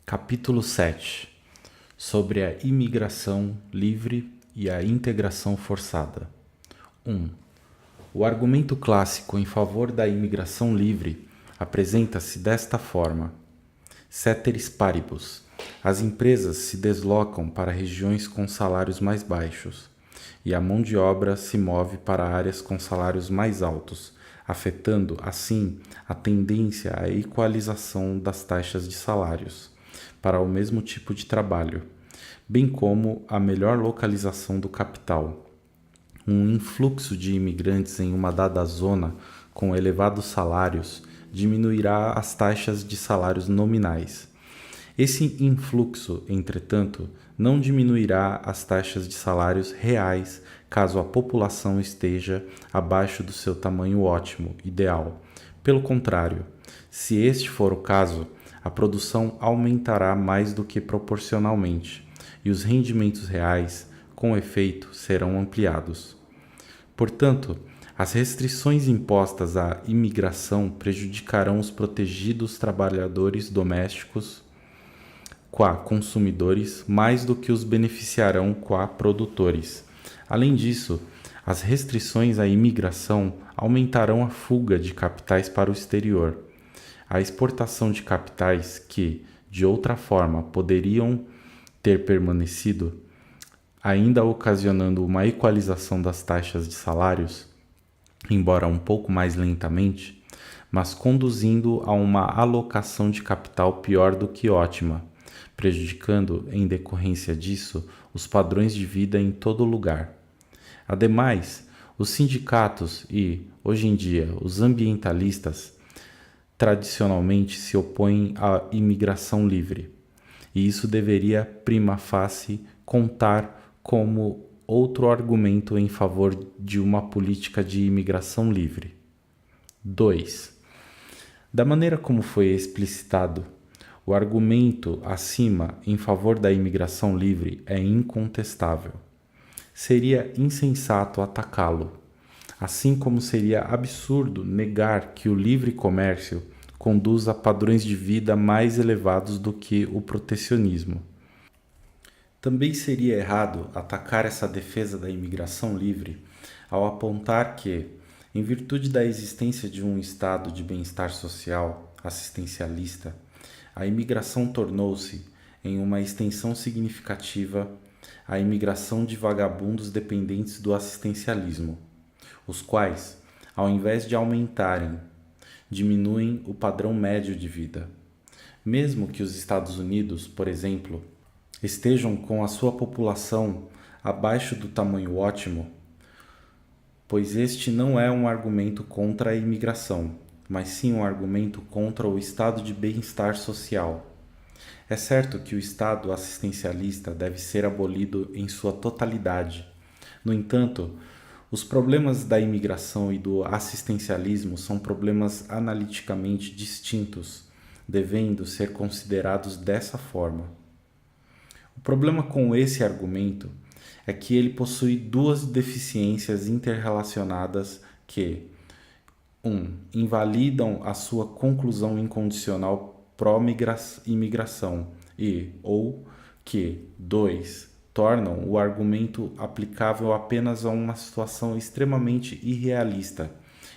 Capítulo 7. Sobre a imigração livre e a integração forçada. 1. O argumento clássico em favor da imigração livre apresenta-se desta forma: Ceteris paribus. As empresas se deslocam para regiões com salários mais baixos, e a mão de obra se move para áreas com salários mais altos, afetando, assim, a tendência à equalização das taxas de salários para o mesmo tipo de trabalho, bem como a melhor localização do capital. Um influxo de imigrantes em uma dada zona com elevados salários diminuirá as taxas de salários nominais. Esse influxo, entretanto, não diminuirá as taxas de salários reais caso a população esteja abaixo do seu tamanho ótimo, ideal. Pelo contrário, se este for o caso, a produção aumentará mais do que proporcionalmente, e os rendimentos reais, com efeito, serão ampliados. Portanto, as restrições impostas à imigração prejudicarão os protegidos trabalhadores domésticos qua consumidores mais do que os beneficiarão qua produtores. Além disso, as restrições à imigração aumentarão a fuga de capitais para o exterior. A exportação de capitais que, de outra forma, poderiam ter permanecido, ainda ocasionando uma equalização das taxas de salários, embora um pouco mais lentamente, mas conduzindo a uma alocação de capital pior do que ótima, prejudicando, em decorrência disso, os padrões de vida em todo lugar. Ademais, os sindicatos e, hoje em dia, os ambientalistas tradicionalmente se opõem à imigração livre, e isso deveria, prima facie, contar como outro argumento em favor de uma política de imigração livre. 2. Da maneira como foi explicitado, o argumento acima em favor da imigração livre é incontestável. Seria insensato atacá-lo, assim como seria absurdo negar que o livre comércio conduz a padrões de vida mais elevados do que o protecionismo. Também seria errado atacar essa defesa da imigração livre ao apontar que, em virtude da existência de um estado de bem-estar social assistencialista, a imigração tornou-se, em uma extensão significativa, a imigração de vagabundos dependentes do assistencialismo, os quais, ao invés de aumentarem, diminuem o padrão médio de vida. Mesmo que os Estados Unidos, por exemplo, estejam com a sua população abaixo do tamanho ótimo, pois este não é um argumento contra a imigração, mas sim um argumento contra o estado de bem-estar social. É certo que o estado assistencialista deve ser abolido em sua totalidade. No entanto, os problemas da imigração e do assistencialismo são problemas analiticamente distintos, devendo ser considerados dessa forma. O problema com esse argumento é que ele possui duas deficiências interrelacionadas que 1. Invalidam a sua conclusão incondicional pró-imigração ou que 2. Tornam o argumento aplicável apenas a uma situação extremamente irrealista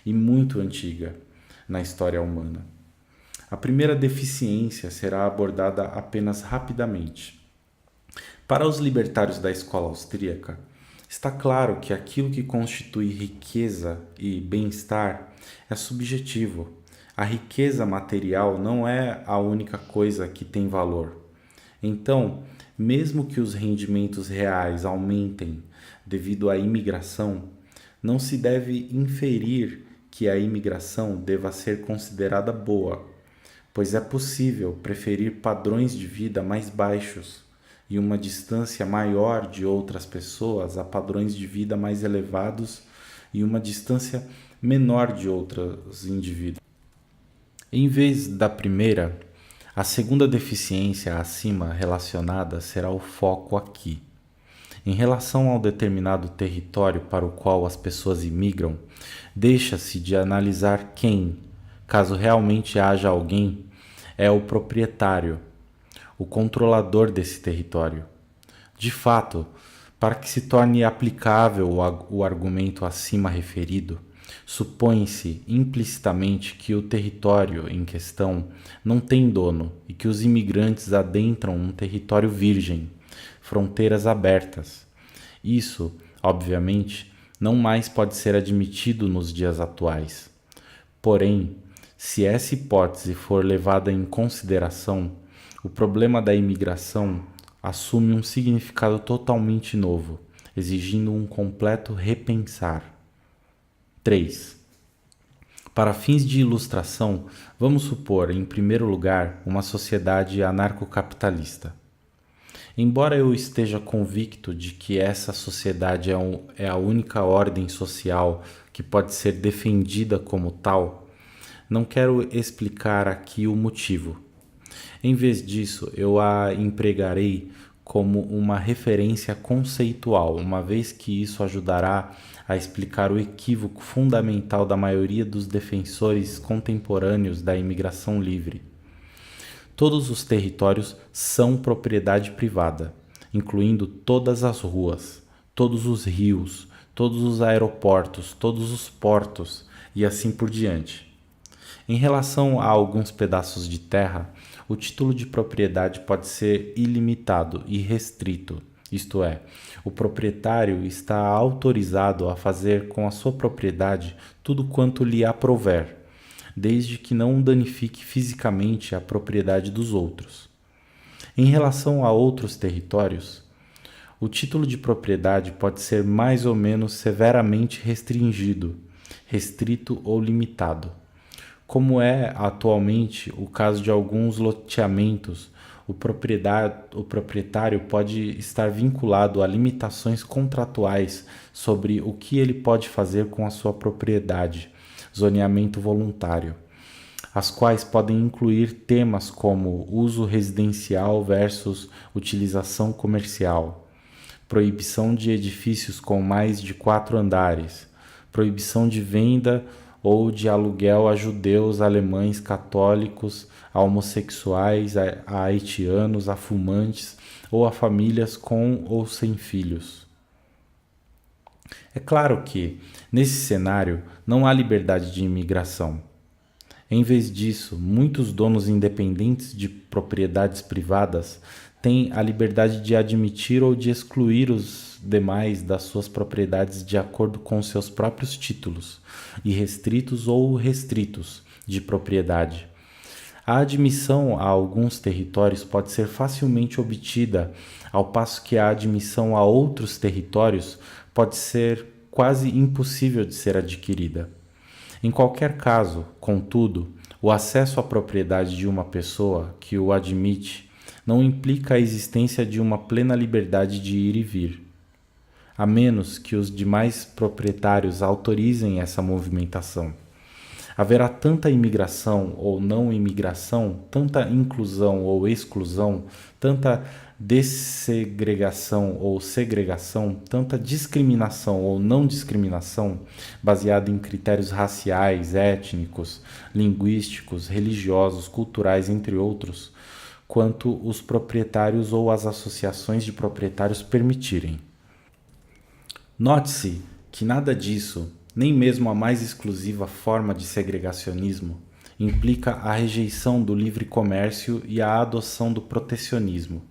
e muito antiga na história humana. A primeira deficiência será abordada apenas rapidamente. Para os libertários da escola austríaca, está claro que aquilo que constitui riqueza e bem-estar é subjetivo. A riqueza material não é a única coisa que tem valor. Então, mesmo que os rendimentos reais aumentem devido à imigração, não se deve inferir que a imigração deva ser considerada boa, pois é possível preferir padrões de vida mais baixos e uma distância maior de outras pessoas a padrões de vida mais elevados e uma distância menor de outros indivíduos. Em vez da primeira, a segunda deficiência acima relacionada será o foco aqui. Em relação ao determinado território para o qual as pessoas imigram, deixa-se de analisar quem, caso realmente haja alguém, é o proprietário. o controlador desse território. De fato, para que se torne aplicável o argumento acima referido, supõe-se implicitamente que o território em questão não tem dono e que os imigrantes adentram um território virgem, fronteiras abertas. Isso, obviamente, não mais pode ser admitido nos dias atuais. Porém, se essa hipótese for levada em consideração, o problema da imigração assume um significado totalmente novo, exigindo um completo repensar. 3. Para fins de ilustração, vamos supor, em primeiro lugar, uma sociedade anarcocapitalista. Embora eu esteja convicto de que essa sociedade é a única ordem social que pode ser defendida como tal, não quero explicar aqui o motivo. Em vez disso, eu a empregarei como uma referência conceitual, uma vez que isso ajudará a explicar o equívoco fundamental da maioria dos defensores contemporâneos da imigração livre. Todos os territórios são propriedade privada, incluindo todas as ruas, todos os rios, todos os aeroportos, todos os portos e assim por diante. Em relação a alguns pedaços de terra, o título de propriedade pode ser ilimitado e restrito, isto é, o proprietário está autorizado a fazer com a sua propriedade tudo quanto lhe aprouver, desde que não danifique fisicamente a propriedade dos outros. Em relação a outros territórios, o título de propriedade pode ser mais ou menos severamente restringido, restrito ou limitado. Como é atualmente o caso de alguns loteamentos, o proprietário pode estar vinculado a limitações contratuais sobre o que ele pode fazer com a sua propriedade, zoneamento voluntário, as quais podem incluir temas como uso residencial versus utilização comercial, proibição de edifícios com mais de 4 andares, proibição de venda ou de aluguel a judeus, alemães, católicos, a homossexuais, a haitianos, a fumantes ou a famílias com ou sem filhos. É claro que, nesse cenário, não há liberdade de imigração. Em vez disso, muitos donos independentes de propriedades privadas têm a liberdade de admitir ou de excluir os demais das suas propriedades de acordo com seus próprios títulos, irrestritos ou restritos, de propriedade. A admissão a alguns territórios pode ser facilmente obtida, ao passo que a admissão a outros territórios pode ser quase impossível de ser adquirida. Em qualquer caso, contudo, o acesso à propriedade de uma pessoa que o admite não implica a existência de uma plena liberdade de ir e vir, a menos que os demais proprietários autorizem essa movimentação. Haverá tanta imigração ou não imigração, tanta inclusão ou exclusão, tanta dessegregação ou segregação, tanta discriminação ou não discriminação, baseada em critérios raciais, étnicos, linguísticos, religiosos, culturais, entre outros, quanto os proprietários ou as associações de proprietários permitirem. Note-se que nada disso, nem mesmo a mais exclusiva forma de segregacionismo, implica a rejeição do livre comércio e a adoção do protecionismo.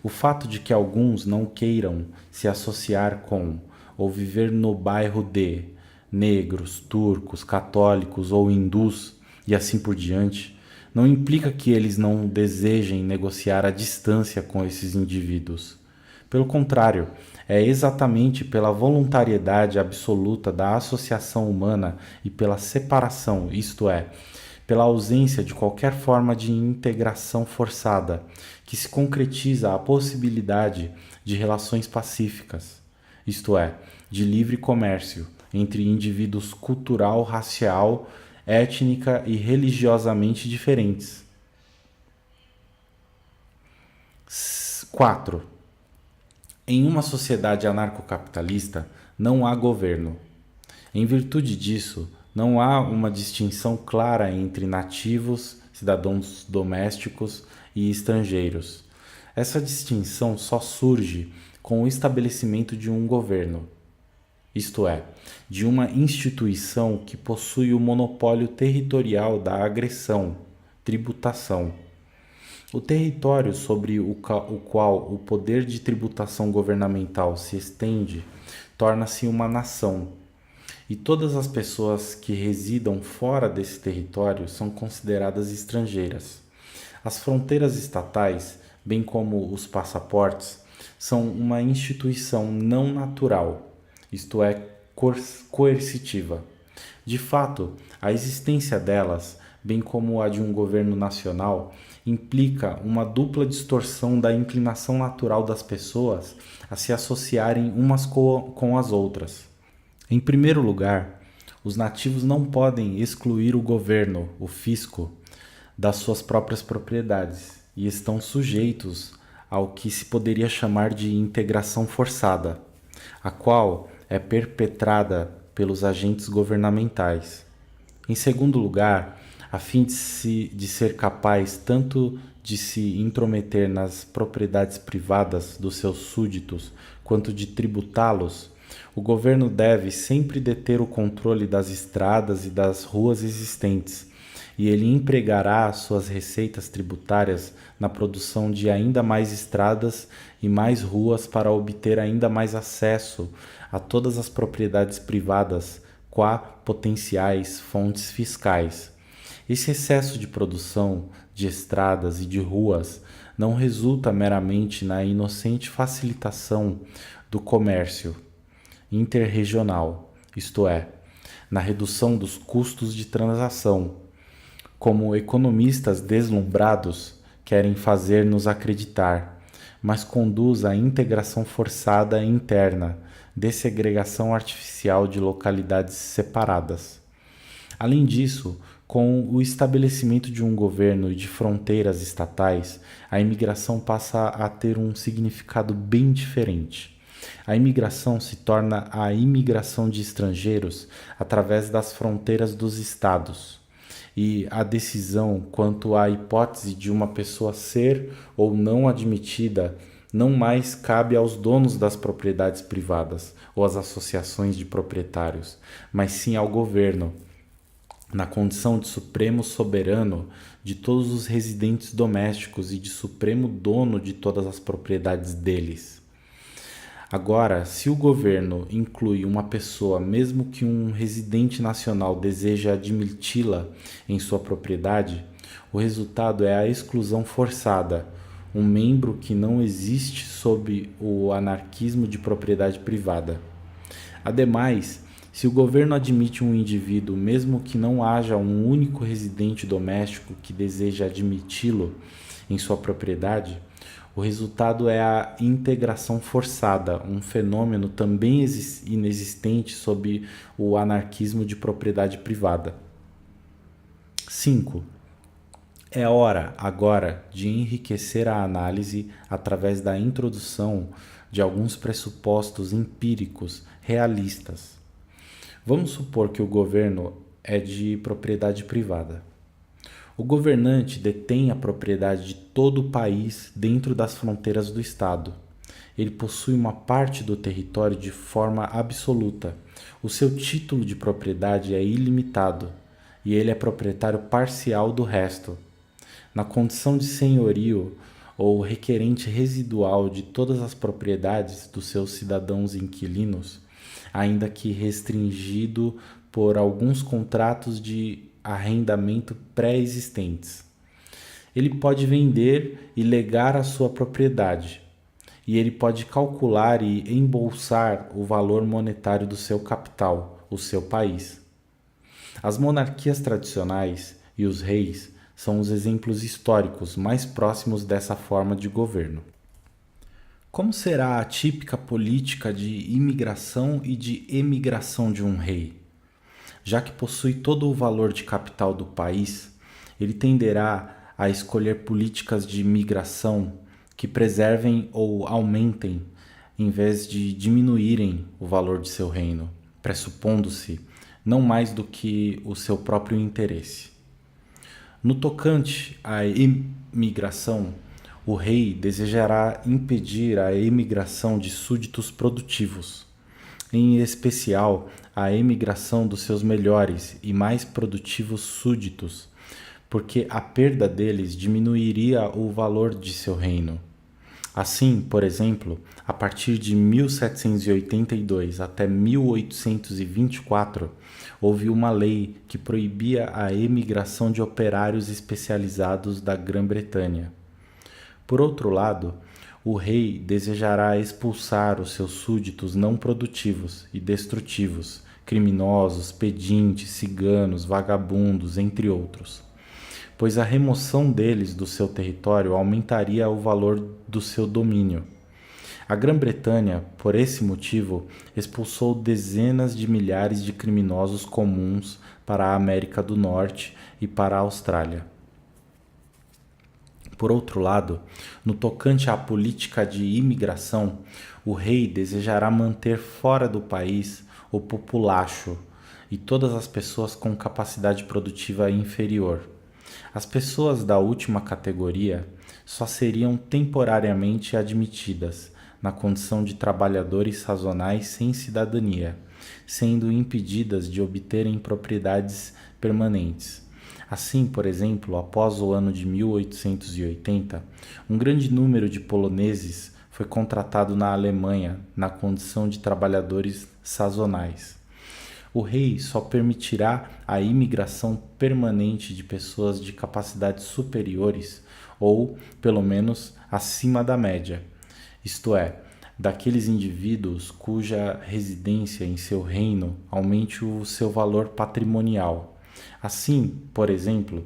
O fato de que alguns não queiram se associar com ou viver no bairro de negros, turcos, católicos ou hindus e assim por diante, não implica que eles não desejem negociar à distância com esses indivíduos. Pelo contrário, é exatamente pela voluntariedade absoluta da associação humana e pela separação, isto é, pela ausência de qualquer forma de integração forçada, que se concretiza a possibilidade de relações pacíficas, isto é, de livre comércio entre indivíduos cultural, racial, étnica e religiosamente diferentes. 4. Em uma sociedade anarcocapitalista, não há governo. Em virtude disso, não há uma distinção clara entre nativos, cidadãos domésticos e estrangeiros. Essa distinção só surge com o estabelecimento de um governo, isto é, de uma instituição que possui o monopólio territorial da agressão, tributação. O território sobre o qual o poder de tributação governamental se estende torna-se uma nação, e todas as pessoas que residam fora desse território são consideradas estrangeiras. As fronteiras estatais, bem como os passaportes, são uma instituição não natural, isto é, coercitiva. De fato, a existência delas, bem como a de um governo nacional, implica uma dupla distorção da inclinação natural das pessoas a se associarem umas com as outras. Em primeiro lugar, os nativos não podem excluir o governo, o fisco, das suas próprias propriedades e estão sujeitos ao que se poderia chamar de integração forçada, a qual é perpetrada pelos agentes governamentais. Em segundo lugar, a fim de ser capaz tanto de se intrometer nas propriedades privadas dos seus súditos quanto de tributá-los, o governo deve sempre deter o controle das estradas e das ruas existentes, e ele empregará suas receitas tributárias na produção de ainda mais estradas e mais ruas para obter ainda mais acesso a todas as propriedades privadas qua potenciais fontes fiscais. Esse excesso de produção de estradas e de ruas não resulta meramente na inocente facilitação do comércio interregional, isto é, na redução dos custos de transação, como economistas deslumbrados querem fazer-nos acreditar, mas conduz à integração forçada interna, dessegregação artificial de localidades separadas. Além disso, com o estabelecimento de um governo e de fronteiras estatais, a imigração passa a ter um significado bem diferente. A imigração se torna a imigração de estrangeiros através das fronteiras dos estados, e a decisão quanto à hipótese de uma pessoa ser ou não admitida não mais cabe aos donos das propriedades privadas ou às associações de proprietários, mas sim ao governo, na condição de supremo soberano de todos os residentes domésticos e de supremo dono de todas as propriedades deles. Agora, se o governo inclui uma pessoa, mesmo que um residente nacional deseje admiti-la em sua propriedade, o resultado é a exclusão forçada, um membro que não existe sob o anarquismo de propriedade privada. Ademais, se o governo admite um indivíduo, mesmo que não haja um único residente doméstico que deseja admiti-lo em sua propriedade, o resultado é a integração forçada, um fenômeno também inexistente sob o anarquismo de propriedade privada. 5. É hora, agora, de enriquecer a análise através da introdução de alguns pressupostos empíricos realistas. Vamos supor que o governo é de propriedade privada. O governante detém a propriedade de todo o país dentro das fronteiras do Estado. Ele possui uma parte do território de forma absoluta. O seu título de propriedade é ilimitado e ele é proprietário parcial do resto. Na condição de senhorio ou requerente residual de todas as propriedades dos seus cidadãos inquilinos, ainda que restringido por alguns contratos de arrendamento pré-existentes. Ele pode vender e legar a sua propriedade, e ele pode calcular e embolsar o valor monetário do seu capital, o seu país. As monarquias tradicionais e os reis são os exemplos históricos mais próximos dessa forma de governo. Como será a típica política de imigração e de emigração de um rei? Já que possui todo o valor de capital do país, ele tenderá a escolher políticas de migração que preservem ou aumentem, em vez de diminuírem o valor de seu reino, pressupondo-se não mais do que o seu próprio interesse. No tocante à imigração, o rei desejará impedir a emigração de súditos produtivos, em especial a emigração dos seus melhores e mais produtivos súditos, porque a perda deles diminuiria o valor de seu reino. Assim, por exemplo, a partir de 1782 até 1824, houve uma lei que proibia a emigração de operários especializados da Grã-Bretanha. Por outro lado, o rei desejará expulsar os seus súditos não produtivos e destrutivos, criminosos, pedintes, ciganos, vagabundos, entre outros, pois a remoção deles do seu território aumentaria o valor do seu domínio. A Grã-Bretanha, por esse motivo, expulsou dezenas de milhares de criminosos comuns para a América do Norte e para a Austrália. Por outro lado, no tocante à política de imigração, o rei desejará manter fora do país o populacho e todas as pessoas com capacidade produtiva inferior. As pessoas da última categoria só seriam temporariamente admitidas na condição de trabalhadores sazonais sem cidadania, sendo impedidas de obterem propriedades permanentes. Assim, por exemplo, após o ano de 1880, um grande número de poloneses foi contratado na Alemanha na condição de trabalhadores sazonais. O rei só permitirá a imigração permanente de pessoas de capacidades superiores ou, pelo menos, acima da média, isto é, daqueles indivíduos cuja residência em seu reino aumente o seu valor patrimonial. Assim, por exemplo,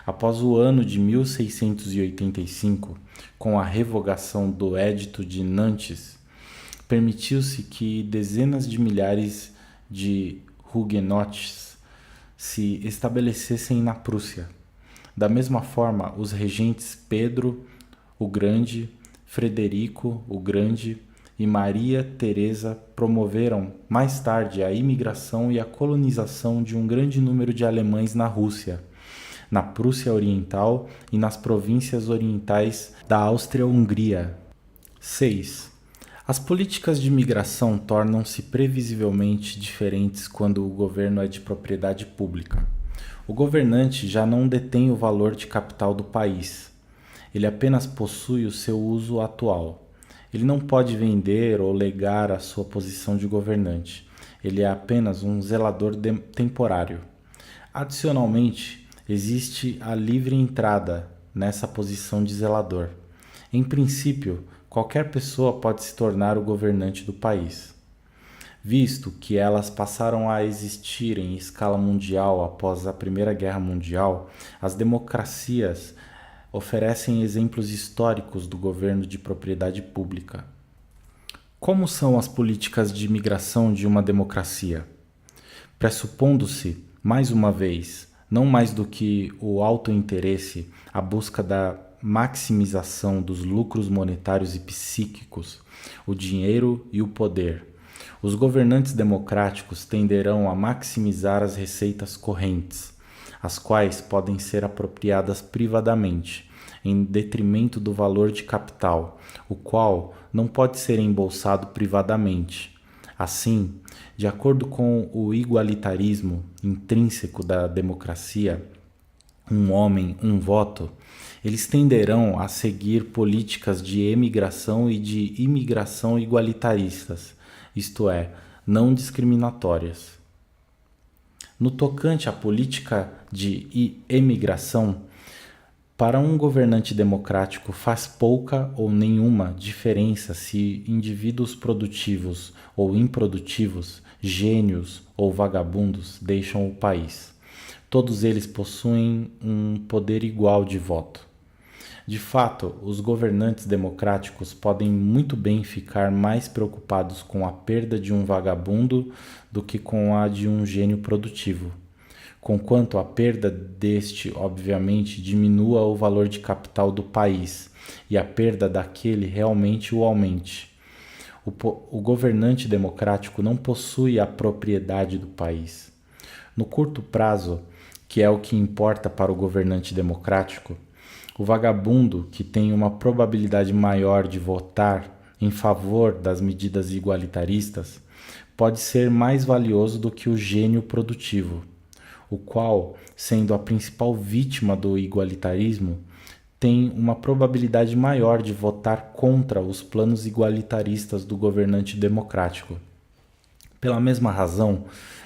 após o ano de 1685, com a revogação do Edito de Nantes, permitiu-se que dezenas de milhares de huguenotes se estabelecessem na Prússia. Da mesma forma, os regentes Pedro o Grande, Frederico o Grande e Maria Teresa promoveram mais tarde a imigração e a colonização de um grande número de alemães na Rússia, na Prússia Oriental e nas províncias orientais da Áustria-Hungria. 6. As políticas de imigração tornam-se previsivelmente diferentes quando o governo é de propriedade pública. O governante já não detém o valor de capital do país. Ele apenas possui o seu uso atual. Ele não pode vender ou legar a sua posição de governante. Ele é apenas um zelador temporário. Adicionalmente, existe a livre entrada nessa posição de zelador. Em princípio, qualquer pessoa pode se tornar o governante do país. Visto que elas passaram a existir em escala mundial após a Primeira Guerra Mundial, as democracias oferecem exemplos históricos do governo de propriedade pública. Como são as políticas de imigração de uma democracia? Pressupondo-se, mais uma vez, não mais do que o autointeresse, a busca da maximização dos lucros monetários e psíquicos, o dinheiro e o poder. Os governantes democráticos tenderão a maximizar as receitas correntes, as quais podem ser apropriadas privadamente, em detrimento do valor de capital, o qual não pode ser embolsado privadamente. Assim, de acordo com o igualitarismo intrínseco da democracia, um homem, um voto, eles tenderão a seguir políticas de emigração e de imigração igualitaristas, isto é, não discriminatórias. No tocante à política de emigração, para um governante democrático faz pouca ou nenhuma diferença se indivíduos produtivos ou improdutivos, gênios ou vagabundos deixam o país. Todos eles possuem um poder igual de voto. De fato, os governantes democráticos podem muito bem ficar mais preocupados com a perda de um vagabundo do que com a de um gênio produtivo, conquanto a perda deste, obviamente, diminua o valor de capital do país e a perda daquele realmente o aumente. O governante democrático não possui a propriedade do país. No curto prazo, que é o que importa para o governante democrático, o vagabundo, que tem uma probabilidade maior de votar em favor das medidas igualitaristas, pode ser mais valioso do que o gênio produtivo, o qual, sendo a principal vítima do igualitarismo, tem uma probabilidade maior de votar contra os planos igualitaristas do governante democrático. Pela mesma razão,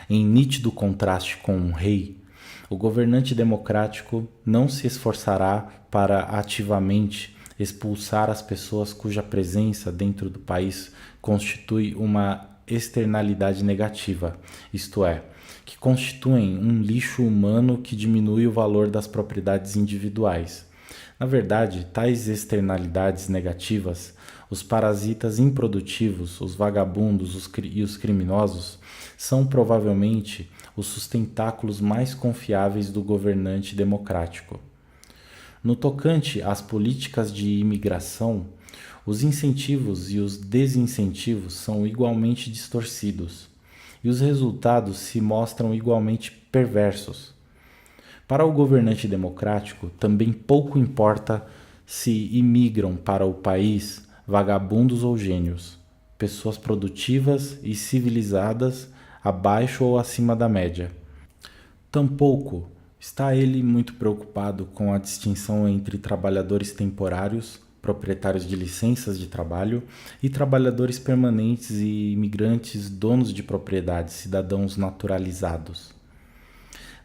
em nítido contraste com um rei, o governante democrático não se esforçará para ativamente expulsar as pessoas cuja presença dentro do país constitui uma externalidade negativa, isto é, que constituem um lixo humano que diminui o valor das propriedades individuais. Na verdade, tais externalidades negativas, os parasitas improdutivos, os vagabundos e os criminosos, são provavelmente os sustentáculos mais confiáveis do governante democrático. No tocante às políticas de imigração, os incentivos e os desincentivos são igualmente distorcidos, e os resultados se mostram igualmente perversos. Para o governante democrático, também pouco importa se imigram para o país vagabundos ou gênios, pessoas produtivas e civilizadas abaixo ou acima da média. Tampouco está ele muito preocupado com a distinção entre trabalhadores temporários, proprietários de licenças de trabalho, e trabalhadores permanentes e imigrantes, donos de propriedades, cidadãos naturalizados.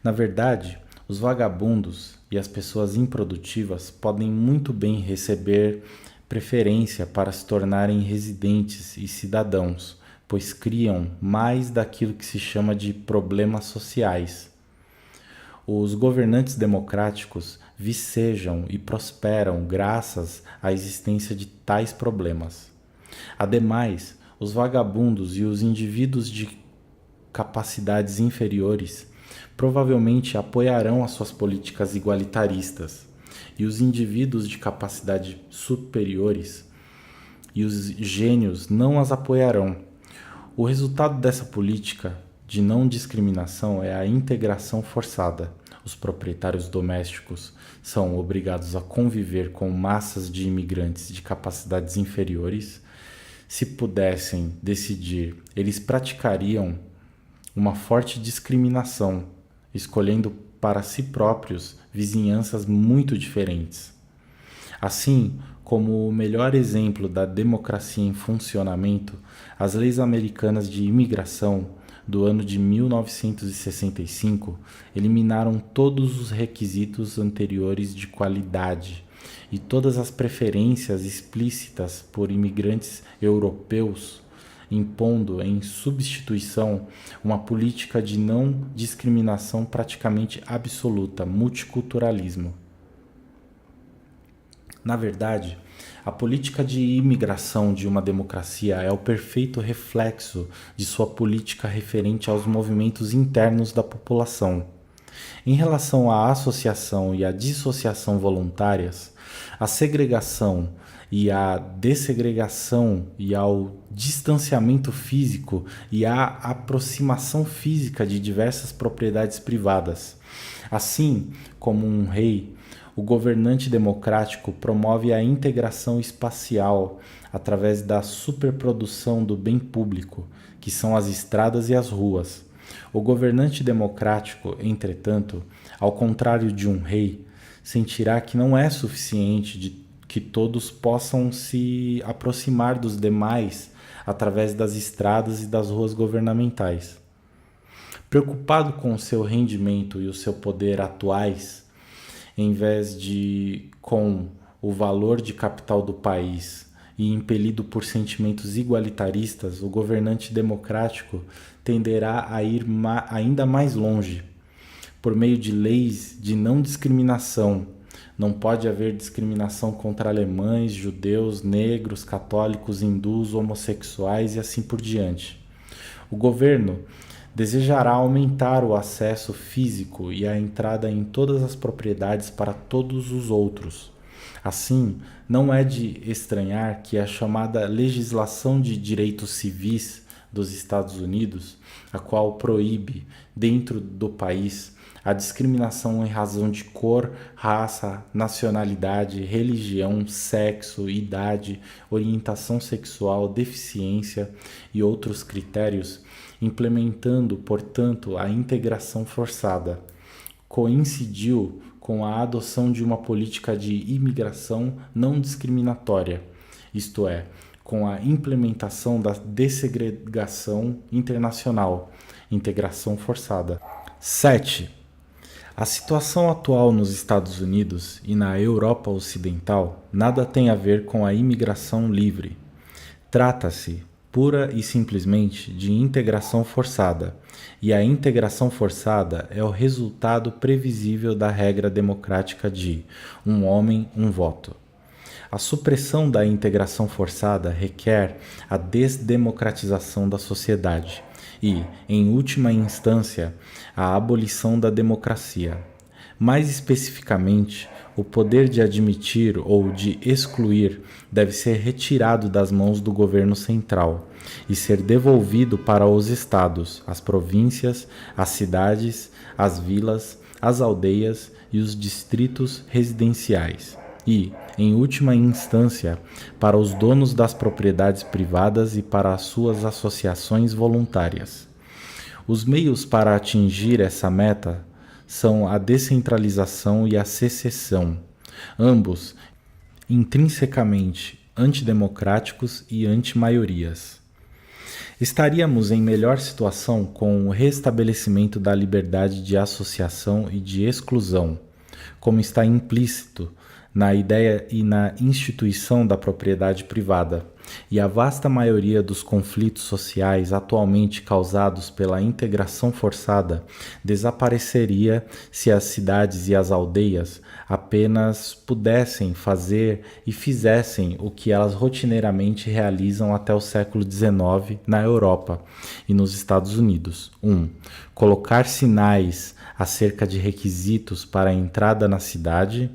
Na verdade, os vagabundos e as pessoas improdutivas podem muito bem receber preferência para se tornarem residentes e cidadãos, pois criam mais daquilo que se chama de problemas sociais. Os governantes democráticos vicejam e prosperam graças à existência de tais problemas. Ademais, os vagabundos e os indivíduos de capacidades inferiores provavelmente apoiarão as suas políticas igualitaristas, e os indivíduos de capacidade superiores e os gênios não as apoiarão. O resultado dessa política de não discriminação é a integração forçada. Os proprietários domésticos são obrigados a conviver com massas de imigrantes de capacidades inferiores. Se pudessem decidir, eles praticariam uma forte discriminação, escolhendo para si próprios vizinhanças muito diferentes. Assim como o melhor exemplo da democracia em funcionamento, as leis americanas de imigração do ano de 1965 eliminaram todos os requisitos anteriores de qualidade e todas as preferências explícitas por imigrantes europeus, impondo em substituição uma política de não discriminação praticamente absoluta, multiculturalismo. Na verdade, a política de imigração de uma democracia é o perfeito reflexo de sua política referente aos movimentos internos da população. Em relação à associação e à dissociação voluntárias, à segregação e à dessegregação e ao distanciamento físico e à aproximação física de diversas propriedades privadas. Assim como um rei, o governante democrático promove a integração espacial através da superprodução do bem público, que são as estradas e as ruas. O governante democrático, entretanto, ao contrário de um rei, sentirá que não é suficiente de que todos possam se aproximar dos demais através das estradas e das ruas governamentais. Preocupado com o seu rendimento e o seu poder atuais, em vez de com o valor de capital do país e impelido por sentimentos igualitaristas, o governante democrático tenderá a ir ainda mais longe. Por meio de leis de não discriminação, não pode haver discriminação contra alemães, judeus, negros, católicos, hindus, homossexuais e assim por diante. O governo desejará aumentar o acesso físico e a entrada em todas as propriedades para todos os outros. Assim, não é de estranhar que a chamada legislação de direitos civis dos Estados Unidos, a qual proíbe, dentro do país, a discriminação em razão de cor, raça, nacionalidade, religião, sexo, idade, orientação sexual, deficiência e outros critérios, implementando, portanto, a integração forçada. Coincidiu com a adoção de uma política de imigração não discriminatória, isto é, com a implementação da dessegregação internacional, integração forçada. 7. A situação atual nos Estados Unidos e na Europa Ocidental nada tem a ver com a imigração livre. Trata-se, pura e simplesmente, de integração forçada, e a integração forçada é o resultado previsível da regra democrática de um homem, um voto. A supressão da integração forçada requer a desdemocratização da sociedade e, em última instância, a abolição da democracia. Mais especificamente, o poder de admitir ou de excluir deve ser retirado das mãos do governo central e ser devolvido para os estados, as províncias, as cidades, as vilas, as aldeias e os distritos residenciais. E, em última instância, para os donos das propriedades privadas e para as suas associações voluntárias. Os meios para atingir essa meta são a descentralização e a secessão, ambos intrinsecamente antidemocráticos e antimaiorias. Estaríamos em melhor situação com o restabelecimento da liberdade de associação e de exclusão, como está implícito na ideia e na instituição da propriedade privada, e a vasta maioria dos conflitos sociais atualmente causados pela integração forçada desapareceria se as cidades e as aldeias apenas pudessem fazer e fizessem o que elas rotineiramente realizam até o século XIX na Europa e nos Estados Unidos. 1. Colocar sinais acerca de requisitos para a entrada na cidade.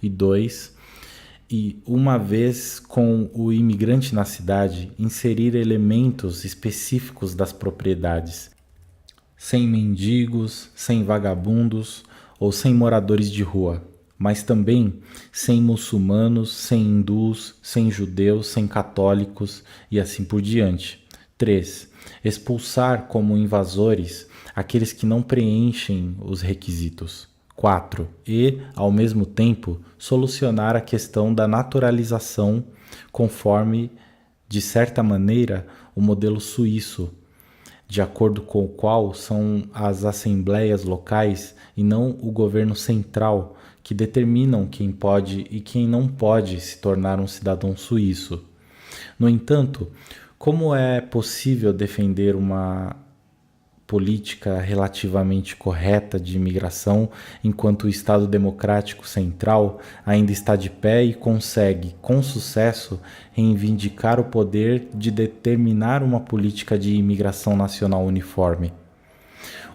E 2. E, uma vez com o imigrante na cidade, inserir elementos específicos das propriedades, sem mendigos, sem vagabundos ou sem moradores de rua, mas também sem muçulmanos, sem hindus, sem judeus, sem católicos e assim por diante. 3. Expulsar como invasores aqueles que não preenchem os requisitos. 4. E, ao mesmo tempo, solucionar a questão da naturalização conforme, de certa maneira, o modelo suíço, de acordo com o qual são as assembleias locais e não o governo central que determinam quem pode e quem não pode se tornar um cidadão suíço. No entanto, como é possível defender uma política relativamente correta de imigração, enquanto o Estado Democrático Central ainda está de pé e consegue, com sucesso, reivindicar o poder de determinar uma política de imigração nacional uniforme?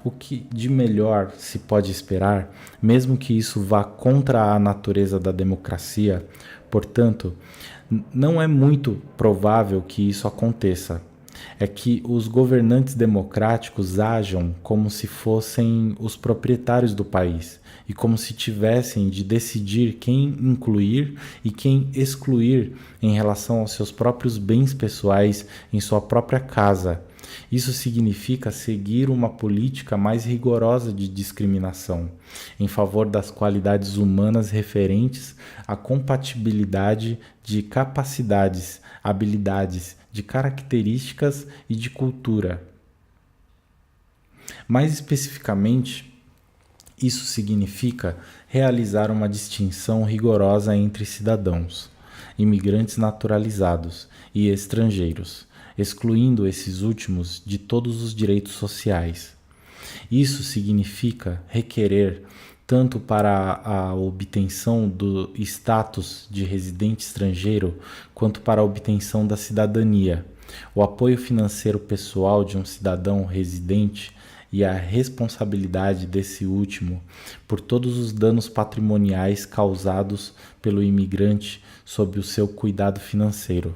O que de melhor se pode esperar, mesmo que isso vá contra a natureza da democracia? Portanto, não é muito provável que isso aconteça. É que os governantes democráticos ajam como se fossem os proprietários do país e como se tivessem de decidir quem incluir e quem excluir em relação aos seus próprios bens pessoais em sua própria casa. Isso significa seguir uma política mais rigorosa de discriminação, em favor das qualidades humanas referentes à compatibilidade de capacidades, habilidades, de características e de cultura. Mais especificamente, isso significa realizar uma distinção rigorosa entre cidadãos, imigrantes naturalizados e estrangeiros, excluindo esses últimos de todos os direitos sociais. Isso significa requerer, tanto para a obtenção do status de residente estrangeiro, quanto para a obtenção da cidadania, o apoio financeiro pessoal de um cidadão residente e a responsabilidade desse último por todos os danos patrimoniais causados pelo imigrante sob o seu cuidado financeiro.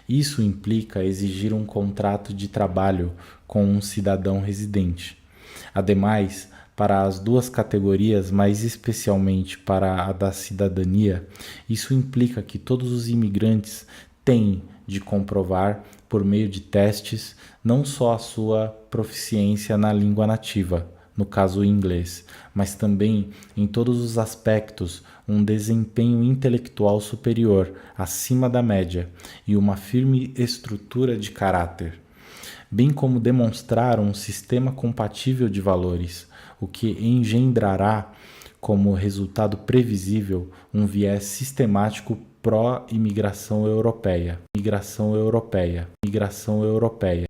Isso implica exigir um contrato de trabalho com um cidadão residente. Ademais, para as duas categorias, mas especialmente para a da cidadania, isso implica que todos os imigrantes têm de comprovar, por meio de testes, não só a sua proficiência na língua nativa, no caso o inglês, mas também, em todos os aspectos, um desempenho intelectual superior, acima da média, e uma firme estrutura de caráter, bem como demonstrar um sistema compatível de valores, o que engendrará, como resultado previsível, um viés sistemático pró-imigração europeia, migração europeia, migração europeia.